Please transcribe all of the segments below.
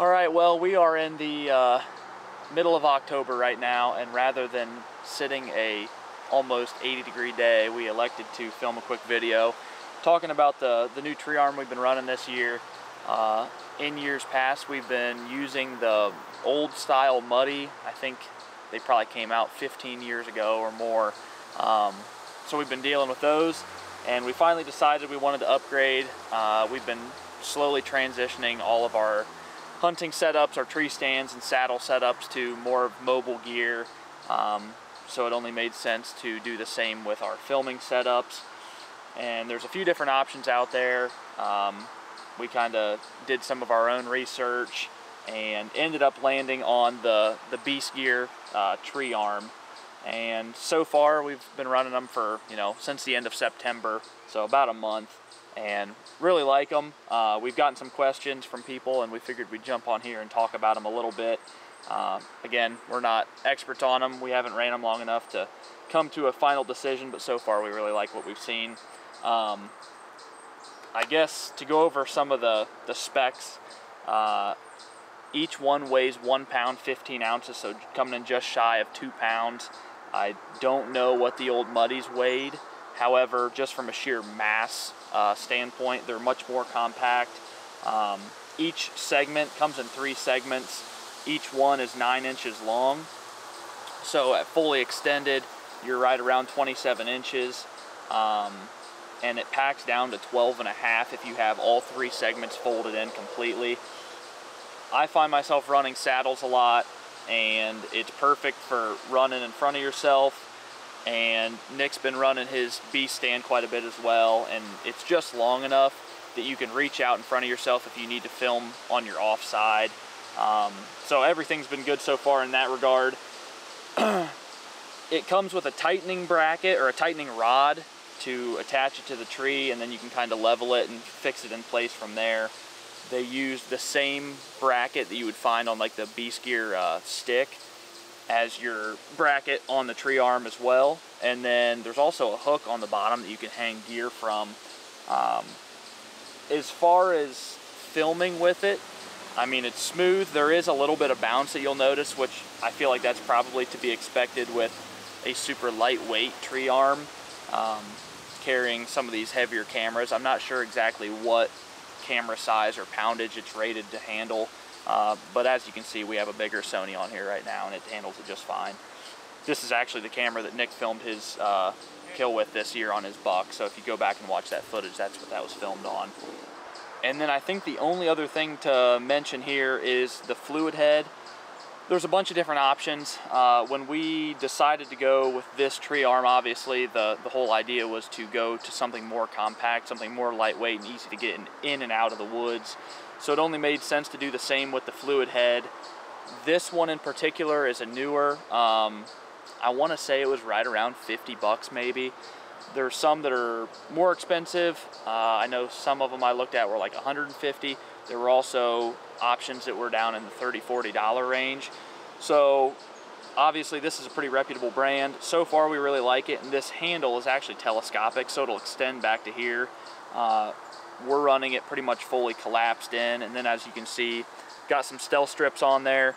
All right, well, we are in the middle of October right now, and rather than sitting a almost 80-degree day, we elected to film a quick video talking about the new tree arm we've been running this year. In years past, we've been using the old style muddy. I think they probably came out 15 years ago or more. So we've been dealing with those, and we finally decided we wanted to upgrade. We've been slowly transitioning all of our hunting setups, our tree stands and saddle setups to more mobile gear. So it only made sense to do the same with our filming setups. And there's a few different options out there. We kind of did some of our own research and ended up landing on the Beast Gear tree arm. And so far we've been running them for, since the end of September, so about a month, and really like them. We've gotten some questions from people, and we figured we'd jump on here and talk about them a little bit. Again, we're not experts on them. We haven't ran them long enough to come to a final decision, but so far we really like what we've seen. I guess to go over some of the specs, each one weighs 1 pound 15 ounces, so coming in just shy of 2 pounds. I don't know what the old muddies weighed. However, just from a sheer mass standpoint, they're much more compact. Each segment comes in 3 segments. Each one is 9 inches long. So at fully extended, you're right around 27 inches. And it packs down to 12.5 if you have all 3 segments folded in completely. I find myself running saddles a lot, and it's perfect for running in front of yourself. And Nick's been running his Beast stand quite a bit as well, and it's just long enough that you can reach out in front of yourself if you need to film on your offside. So everything's been good so far in that regard. It comes with a tightening bracket or a tightening rod to attach it to the tree, and then you can kind of level it and fix it in place from there. They use the same bracket that you would find on like the Beast Gear stick as your bracket on the tree arm as well. And then there's also a hook on the bottom that you can hang gear from. As far as filming with it, I mean, it's smooth. There is a little bit of bounce that you'll notice, which I feel like that's probably to be expected with a super lightweight tree arm carrying some of these heavier cameras. I'm not sure exactly what camera size or poundage it's rated to handle, but as you can see, we have a bigger Sony on here right now, and it handles it just fine. This is actually the camera that Nick filmed his kill with this year on his buck, so if you go back and watch that footage, that's what that was filmed on. And then I think the only other thing to mention here is the fluid head. There's a bunch of different options. When we decided to go with this tree arm, obviously the whole idea was to go to something more compact, something more lightweight and easy to get in and out of the woods. So it only made sense to do the same with the fluid head. This one in particular is a newer. I want to say it was right around 50 bucks maybe. There's some that are more expensive. I know some of them I looked at were like 150. There were also options that were down in the $30, $40 range. So obviously this is a pretty reputable brand. So far we really like it, and this handle is actually telescopic, so it'll extend back to here. We're running it pretty much fully collapsed in, and then as you can see, got some stealth strips on there.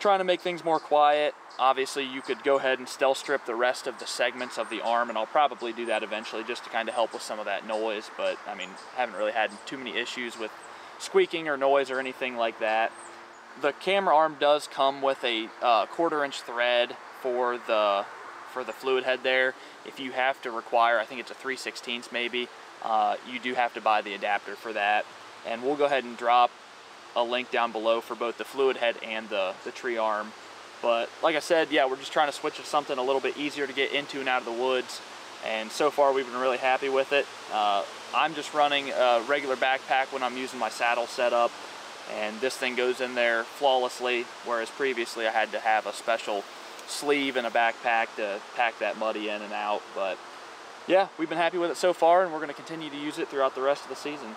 Trying to make things more quiet. Obviously you could go ahead and stealth strip the rest of the segments of the arm, and I'll probably do that eventually just to kind of help with some of that noise, but I mean, haven't really had too many issues with squeaking or noise or anything like that. The camera arm does come with a 1/4 inch thread for the fluid head there. If you have to require, I think it's a 3/16 maybe, you do have to buy the adapter for that. And we'll go ahead and drop a link down below for both the fluid head and the tree arm. But like I said, yeah, we're just trying to switch to something a little bit easier to get into and out of the woods. And so far we've been really happy with it. I'm just running a regular backpack when I'm using my saddle setup, and this thing goes in there flawlessly, whereas previously I had to have a special sleeve and a backpack to pack that muddy in and out. But yeah, we've been happy with it so far, and we're going to continue to use it throughout the rest of the season.